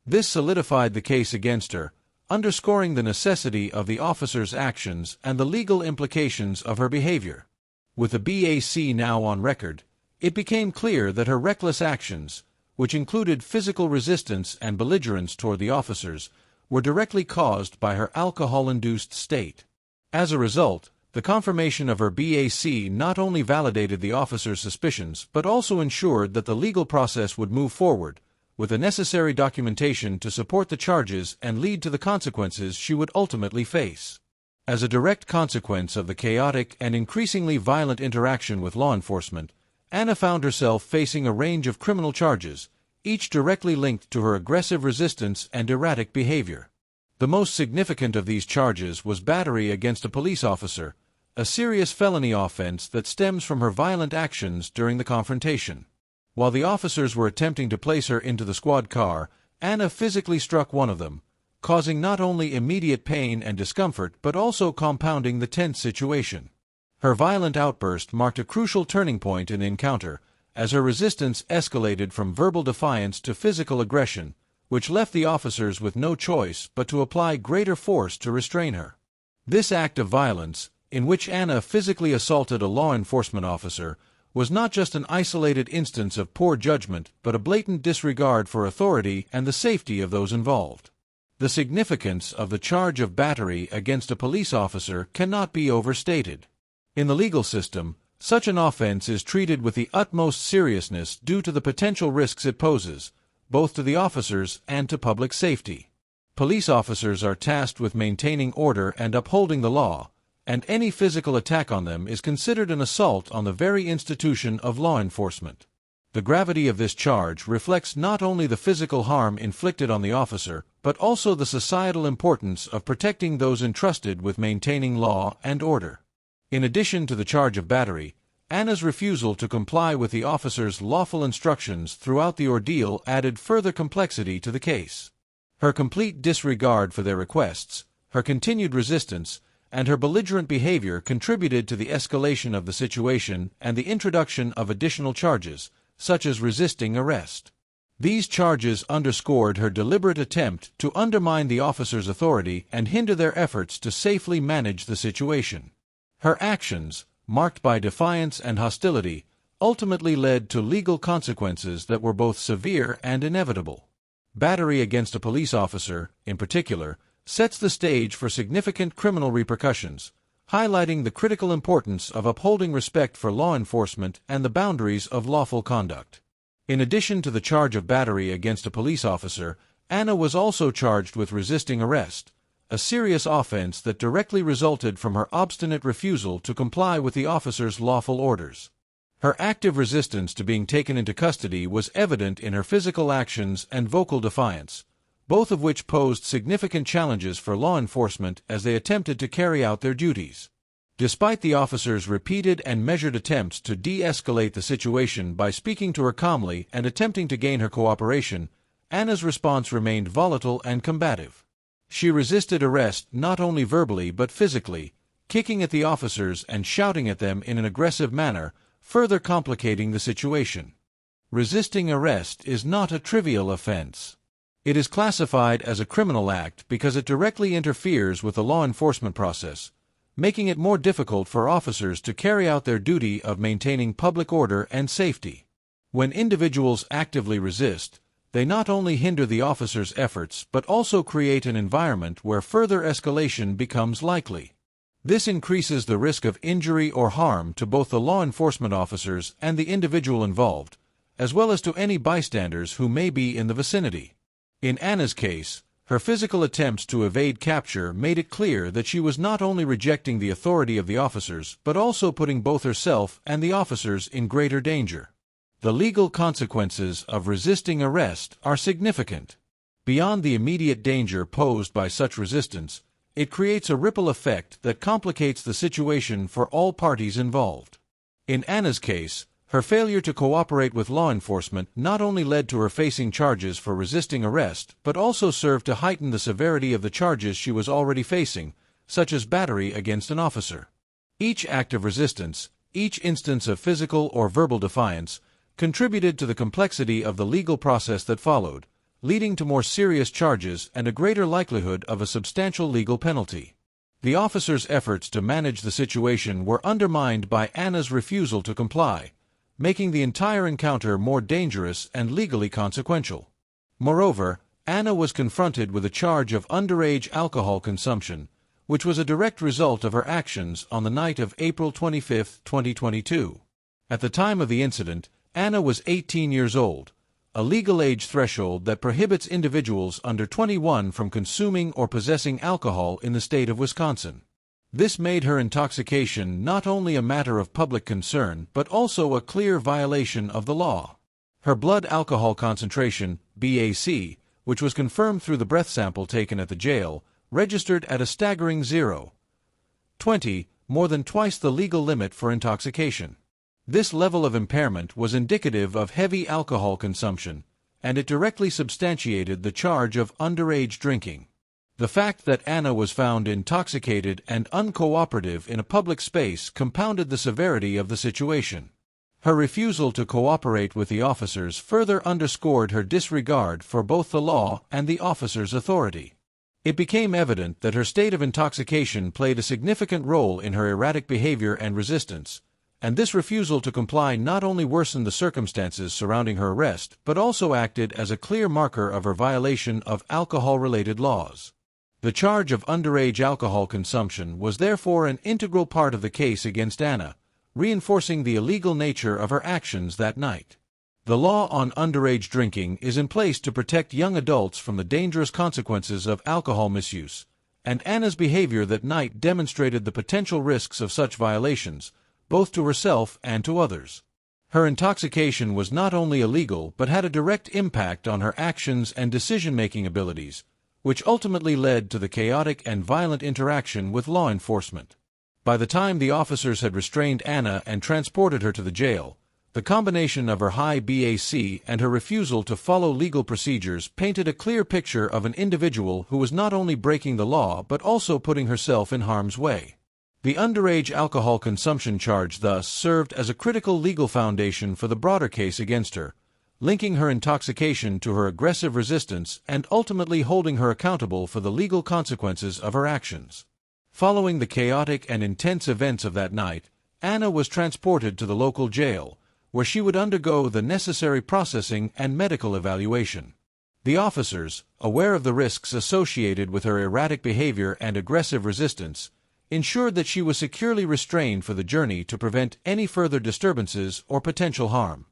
This solidified the case against her, underscoring the necessity of the officer's actions and the legal implications of her behavior. With the BAC now on record, it became clear that her reckless actions, which included physical resistance and belligerence toward the officers, were directly caused by her alcohol-induced state. As a result, the confirmation of her BAC not only validated the officer's suspicions but also ensured that the legal process would move forward, with the necessary documentation to support the charges and lead to the consequences she would ultimately face. As a direct consequence of the chaotic and increasingly violent interaction with law enforcement, Anna found herself facing a range of criminal charges, each directly linked to her aggressive resistance and erratic behavior. The most significant of these charges was battery against a police officer, a serious felony offense that stems from her violent actions during the confrontation. While the officers were attempting to place her into the squad car, Anna physically struck one of them, causing not only immediate pain and discomfort but also compounding the tense situation. Her violent outburst marked a crucial turning point in the encounter, as her resistance escalated from verbal defiance to physical aggression, which left the officers with no choice but to apply greater force to restrain her. This act of violence, in which Anna physically assaulted a law enforcement officer, was not just an isolated instance of poor judgment but a blatant disregard for authority and the safety of those involved. The significance of the charge of battery against a police officer cannot be overstated. In the legal system, such an offense is treated with the utmost seriousness due to the potential risks it poses, both to the officers and to public safety. Police officers are tasked with maintaining order and upholding the law, and any physical attack on them is considered an assault on the very institution of law enforcement. The gravity of this charge reflects not only the physical harm inflicted on the officer, but also the societal importance of protecting those entrusted with maintaining law and order. In addition to the charge of battery, Anna's refusal to comply with the officer's lawful instructions throughout the ordeal added further complexity to the case. Her complete disregard for their requests, her continued resistance, and her belligerent behavior contributed to the escalation of the situation and the introduction of additional charges, such as resisting arrest. These charges underscored her deliberate attempt to undermine the officer's authority and hinder their efforts to safely manage the situation. Her actions, marked by defiance and hostility, ultimately led to legal consequences that were both severe and inevitable. Battery against a police officer, in particular, sets the stage for significant criminal repercussions, highlighting the critical importance of upholding respect for law enforcement and the boundaries of lawful conduct. In addition to the charge of battery against a police officer, Anna was also charged with resisting arrest, a serious offense that directly resulted from her obstinate refusal to comply with the officer's lawful orders. Her active resistance to being taken into custody was evident in her physical actions and vocal defiance, both of which posed significant challenges for law enforcement as they attempted to carry out their duties. Despite the officers' repeated and measured attempts to de-escalate the situation by speaking to her calmly and attempting to gain her cooperation, Anna's response remained volatile and combative. She resisted arrest not only verbally but physically, kicking at the officers and shouting at them in an aggressive manner, further complicating the situation. Resisting arrest is not a trivial offense. It is classified as a criminal act because it directly interferes with the law enforcement process, making it more difficult for officers to carry out their duty of maintaining public order and safety. When individuals actively resist, they not only hinder the officers' efforts but also create an environment where further escalation becomes likely. This increases the risk of injury or harm to both the law enforcement officers and the individual involved, as well as to any bystanders who may be in the vicinity. In Anna's case, her physical attempts to evade capture made it clear that she was not only rejecting the authority of the officers but also putting both herself and the officers in greater danger. The legal consequences of resisting arrest are significant. Beyond the immediate danger posed by such resistance, it creates a ripple effect that complicates the situation for all parties involved. In Anna's case, her failure to cooperate with law enforcement not only led to her facing charges for resisting arrest, but also served to heighten the severity of the charges she was already facing, such as battery against an officer. Each act of resistance, each instance of physical or verbal defiance, contributed to the complexity of the legal process that followed, leading to more serious charges and a greater likelihood of a substantial legal penalty. The officer's efforts to manage the situation were undermined by Anna's refusal to comply, making the entire encounter more dangerous and legally consequential. Moreover, Anna was confronted with a charge of underage alcohol consumption, which was a direct result of her actions on the night of April 25, 2022. At the time of the incident, Anna was 18 years old, a legal age threshold that prohibits individuals under 21 from consuming or possessing alcohol in the state of Wisconsin. This made her intoxication not only a matter of public concern but also a clear violation of the law. Her blood alcohol concentration, BAC, which was confirmed through the breath sample taken at the jail, registered at a staggering 0.20, more than twice the legal limit for intoxication. This level of impairment was indicative of heavy alcohol consumption, and it directly substantiated the charge of underage drinking. The fact that Anna was found intoxicated and uncooperative in a public space compounded the severity of the situation. Her refusal to cooperate with the officers further underscored her disregard for both the law and the officers' authority. It became evident that her state of intoxication played a significant role in her erratic behavior and resistance, and this refusal to comply not only worsened the circumstances surrounding her arrest but also acted as a clear marker of her violation of alcohol-related laws. The charge of underage alcohol consumption was therefore an integral part of the case against Anna, reinforcing the illegal nature of her actions that night. The law on underage drinking is in place to protect young adults from the dangerous consequences of alcohol misuse, and Anna's behavior that night demonstrated the potential risks of such violations, both to herself and to others. Her intoxication was not only illegal but had a direct impact on her actions and decision-making abilities, which ultimately led to the chaotic and violent interaction with law enforcement. By the time the officers had restrained Anna and transported her to the jail, the combination of her high BAC and her refusal to follow legal procedures painted a clear picture of an individual who was not only breaking the law but also putting herself in harm's way. The underage alcohol consumption charge thus served as a critical legal foundation for the broader case against her, linking her intoxication to her aggressive resistance and ultimately holding her accountable for the legal consequences of her actions. Following the chaotic and intense events of that night, Anna was transported to the local jail, where she would undergo the necessary processing and medical evaluation. The officers, aware of the risks associated with her erratic behavior and aggressive resistance, ensured that she was securely restrained for the journey to prevent any further disturbances or potential harm.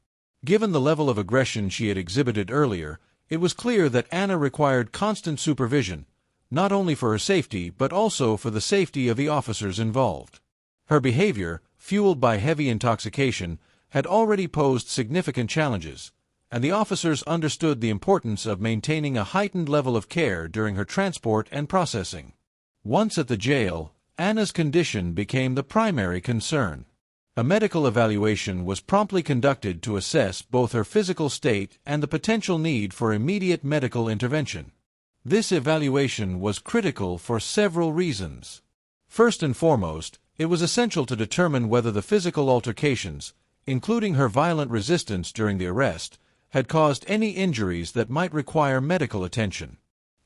Given the level of aggression she had exhibited earlier, it was clear that Anna required constant supervision, not only for her safety but also for the safety of the officers involved. Her behavior, fueled by heavy intoxication, had already posed significant challenges, and the officers understood the importance of maintaining a heightened level of care during her transport and processing. Once at the jail, Anna's condition became the primary concern. A medical evaluation was promptly conducted to assess both her physical state and the potential need for immediate medical intervention. This evaluation was critical for several reasons. First and foremost, it was essential to determine whether the physical altercations, including her violent resistance during the arrest, had caused any injuries that might require medical attention.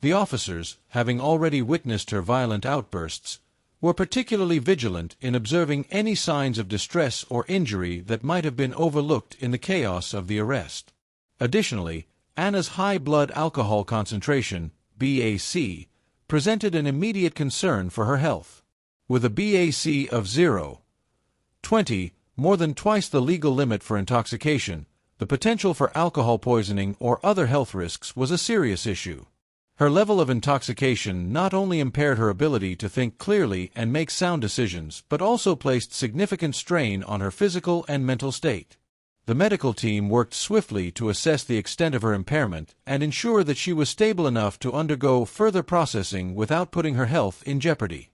The officers, having already witnessed her violent outbursts, were particularly vigilant in observing any signs of distress or injury that might have been overlooked in the chaos of the arrest. Additionally, Anna's high blood alcohol concentration, BAC, presented an immediate concern for her health. With a BAC of 0.20, more than twice the legal limit for intoxication, the potential for alcohol poisoning or other health risks was a serious issue. Her level of intoxication not only impaired her ability to think clearly and make sound decisions but also placed significant strain on her physical and mental state. The medical team worked swiftly to assess the extent of her impairment and ensure that she was stable enough to undergo further processing without putting her health in jeopardy.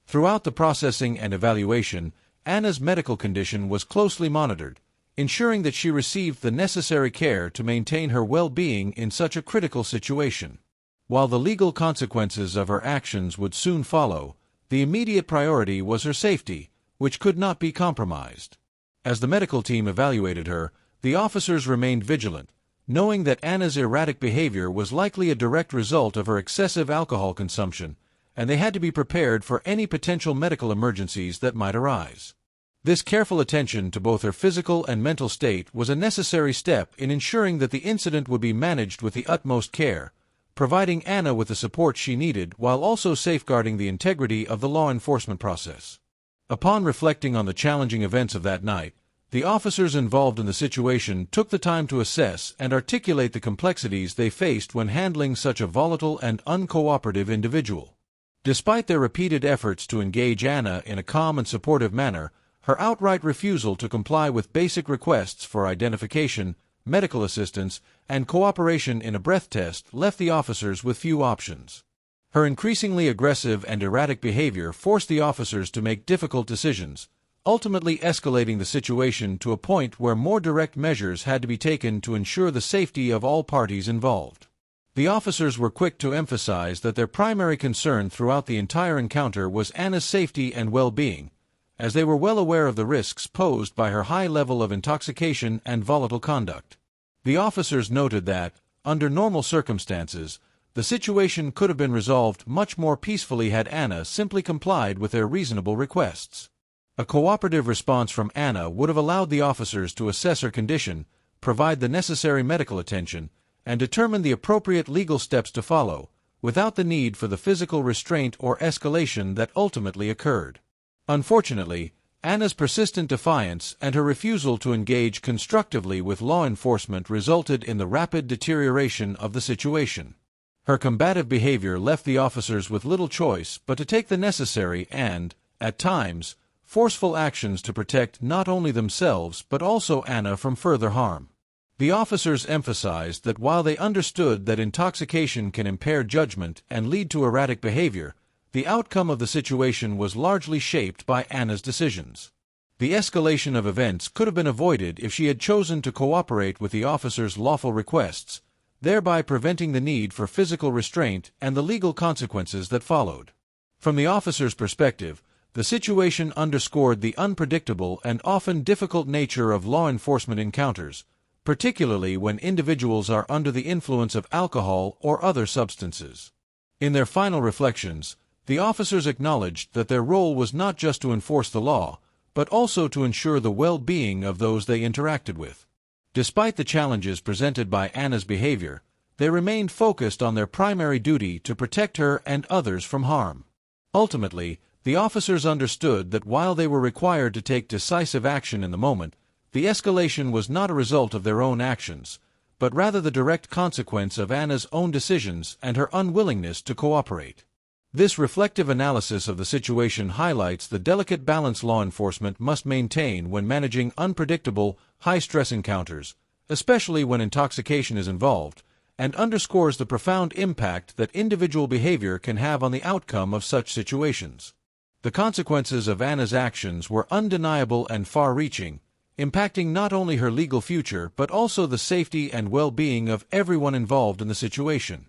Throughout the processing and evaluation, Anna's medical condition was closely monitored, ensuring that she received the necessary care to maintain her well-being in such a critical situation. While the legal consequences of her actions would soon follow, the immediate priority was her safety, which could not be compromised. As the medical team evaluated her, the officers remained vigilant, knowing that Anna's erratic behavior was likely a direct result of her excessive alcohol consumption, and they had to be prepared for any potential medical emergencies that might arise. This careful attention to both her physical and mental state was a necessary step in ensuring that the incident would be managed with the utmost care, providing Anna with the support she needed while also safeguarding the integrity of the law enforcement process. Upon reflecting on the challenging events of that night, the officers involved in the situation took the time to assess and articulate the complexities they faced when handling such a volatile and uncooperative individual. Despite their repeated efforts to engage Anna in a calm and supportive manner, her outright refusal to comply with basic requests for identification, medical assistance, and cooperation in a breath test left the officers with few options. Her increasingly aggressive and erratic behavior forced the officers to make difficult decisions, ultimately escalating the situation to a point where more direct measures had to be taken to ensure the safety of all parties involved. The officers were quick to emphasize that their primary concern throughout the entire encounter was Anna's safety and well-being, as they were well aware of the risks posed by her high level of intoxication and volatile conduct. The officers noted that, under normal circumstances, the situation could have been resolved much more peacefully had Anna simply complied with their reasonable requests. A cooperative response from Anna would have allowed the officers to assess her condition, provide the necessary medical attention, and determine the appropriate legal steps to follow, without the need for the physical restraint or escalation that ultimately occurred. Unfortunately, Anna's persistent defiance and her refusal to engage constructively with law enforcement resulted in the rapid deterioration of the situation. Her combative behavior left the officers with little choice but to take the necessary and, at times, forceful actions to protect not only themselves but also Anna from further harm. The officers emphasized that while they understood that intoxication can impair judgment and lead to erratic behavior, the outcome of the situation was largely shaped by Anna's decisions. The escalation of events could have been avoided if she had chosen to cooperate with the officers' lawful requests, thereby preventing the need for physical restraint and the legal consequences that followed. From the officers' perspective, the situation underscored the unpredictable and often difficult nature of law enforcement encounters, particularly when individuals are under the influence of alcohol or other substances. In their final reflections, the officers acknowledged that their role was not just to enforce the law, but also to ensure the well-being of those they interacted with. Despite the challenges presented by Anna's behavior, they remained focused on their primary duty to protect her and others from harm. Ultimately, the officers understood that while they were required to take decisive action in the moment, the escalation was not a result of their own actions, but rather the direct consequence of Anna's own decisions and her unwillingness to cooperate. This reflective analysis of the situation highlights the delicate balance law enforcement must maintain when managing unpredictable, high-stress encounters, especially when intoxication is involved, and underscores the profound impact that individual behavior can have on the outcome of such situations. The consequences of Anna's actions were undeniable and far-reaching, impacting not only her legal future but also the safety and well-being of everyone involved in the situation.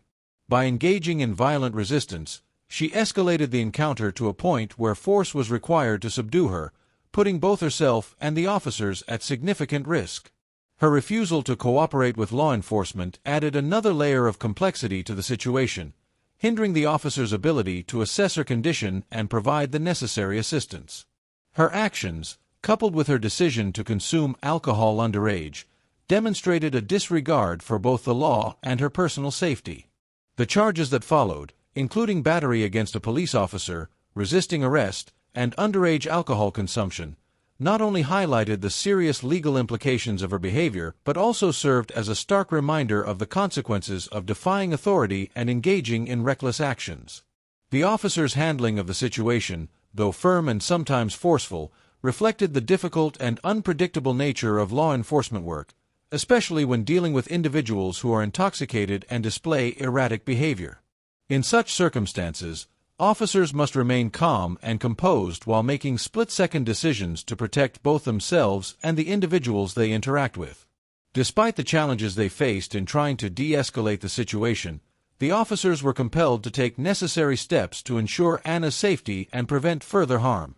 By engaging in violent resistance, she escalated the encounter to a point where force was required to subdue her, putting both herself and the officers at significant risk. Her refusal to cooperate with law enforcement added another layer of complexity to the situation, hindering the officers' ability to assess her condition and provide the necessary assistance. Her actions, coupled with her decision to consume alcohol underage, demonstrated a disregard for both the law and her personal safety. The charges that followed, including battery against a police officer, resisting arrest, and underage alcohol consumption, not only highlighted the serious legal implications of her behavior but also served as a stark reminder of the consequences of defying authority and engaging in reckless actions. The officers' handling of the situation, though firm and sometimes forceful, reflected the difficult and unpredictable nature of law enforcement work, especially when dealing with individuals who are intoxicated and display erratic behavior. In such circumstances, officers must remain calm and composed while making split-second decisions to protect both themselves and the individuals they interact with. Despite the challenges they faced in trying to de-escalate the situation, the officers were compelled to take necessary steps to ensure Anna's safety and prevent further harm.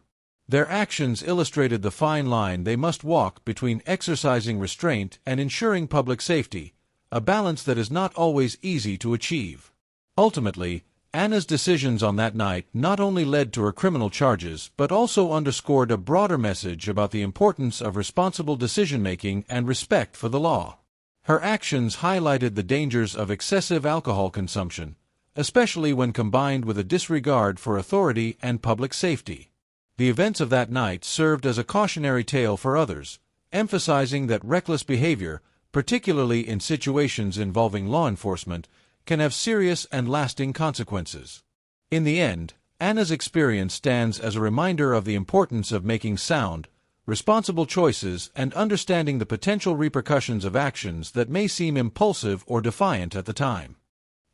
Their actions illustrated the fine line they must walk between exercising restraint and ensuring public safety, a balance that is not always easy to achieve. Ultimately, Anna's decisions on that night not only led to her criminal charges but also underscored a broader message about the importance of responsible decision-making and respect for the law. Her actions highlighted the dangers of excessive alcohol consumption, especially when combined with a disregard for authority and public safety. The events of that night served as a cautionary tale for others, emphasizing that reckless behavior, particularly in situations involving law enforcement, can have serious and lasting consequences. In the end, Anna's experience stands as a reminder of the importance of making sound, responsible choices and understanding the potential repercussions of actions that may seem impulsive or defiant at the time.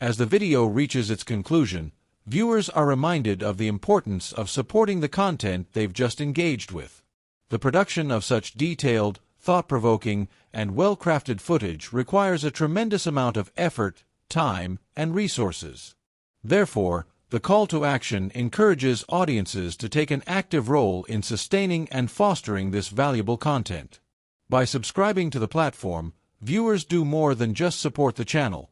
As the video reaches its conclusion, viewers are reminded of the importance of supporting the content they've just engaged with. The production of such detailed, thought-provoking, and well-crafted footage requires a tremendous amount of effort, time, and resources. Therefore, the call to action encourages audiences to take an active role in sustaining and fostering this valuable content. By subscribing to the platform, viewers do more than just support the channel.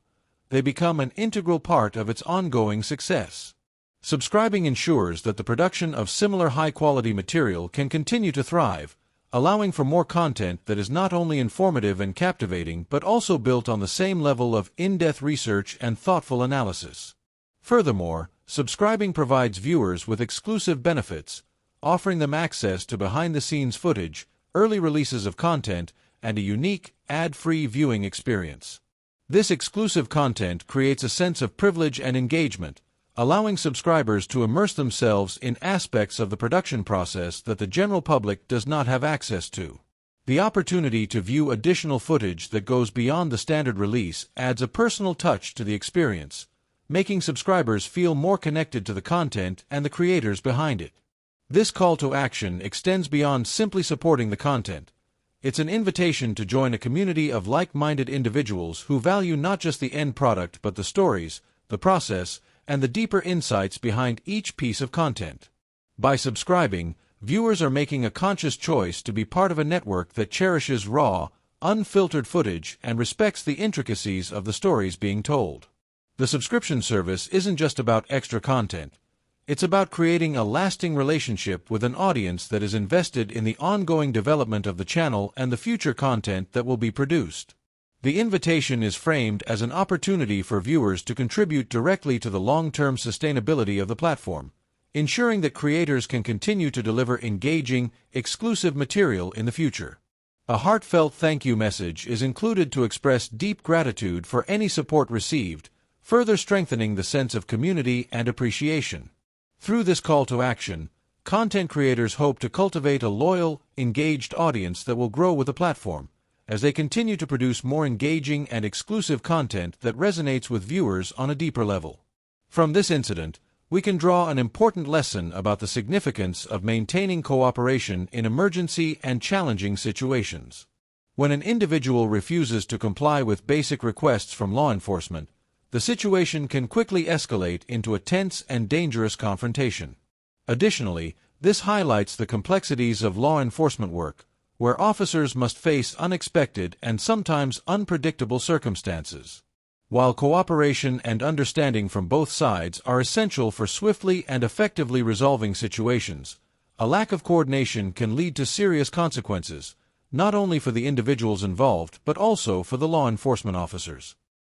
They become an integral part of its ongoing success. Subscribing ensures that the production of similar high-quality material can continue to thrive, allowing for more content that is not only informative and captivating but also built on the same level of in-depth research and thoughtful analysis. Furthermore, subscribing provides viewers with exclusive benefits, offering them access to behind-the-scenes footage, early releases of content, and a unique, ad-free viewing experience. This exclusive content creates a sense of privilege and engagement, allowing subscribers to immerse themselves in aspects of the production process that the general public does not have access to. The opportunity to view additional footage that goes beyond the standard release adds a personal touch to the experience, making subscribers feel more connected to the content and the creators behind it. This call to action extends beyond simply supporting the content. It's an invitation to join a community of like-minded individuals who value not just the end product but the stories, the process, and the deeper insights behind each piece of content. By subscribing, viewers are making a conscious choice to be part of a network that cherishes raw, unfiltered footage and respects the intricacies of the stories being told. The subscription service isn't just about extra content. It's about creating a lasting relationship with an audience that is invested in the ongoing development of the channel and the future content that will be produced. The invitation is framed as an opportunity for viewers to contribute directly to the long-term sustainability of the platform, ensuring that creators can continue to deliver engaging, exclusive material in the future. A heartfelt thank you message is included to express deep gratitude for any support received, further strengthening the sense of community and appreciation. Through this call to action, content creators hope to cultivate a loyal, engaged audience that will grow with the platform, as they continue to produce more engaging and exclusive content that resonates with viewers on a deeper level. From this incident, we can draw an important lesson about the significance of maintaining cooperation in emergency and challenging situations. When an individual refuses to comply with basic requests from law enforcement, the situation can quickly escalate into a tense and dangerous confrontation. Additionally, this highlights the complexities of law enforcement work, where officers must face unexpected and sometimes unpredictable circumstances. While cooperation and understanding from both sides are essential for swiftly and effectively resolving situations, a lack of coordination can lead to serious consequences, not only for the individuals involved but also for the law enforcement officers.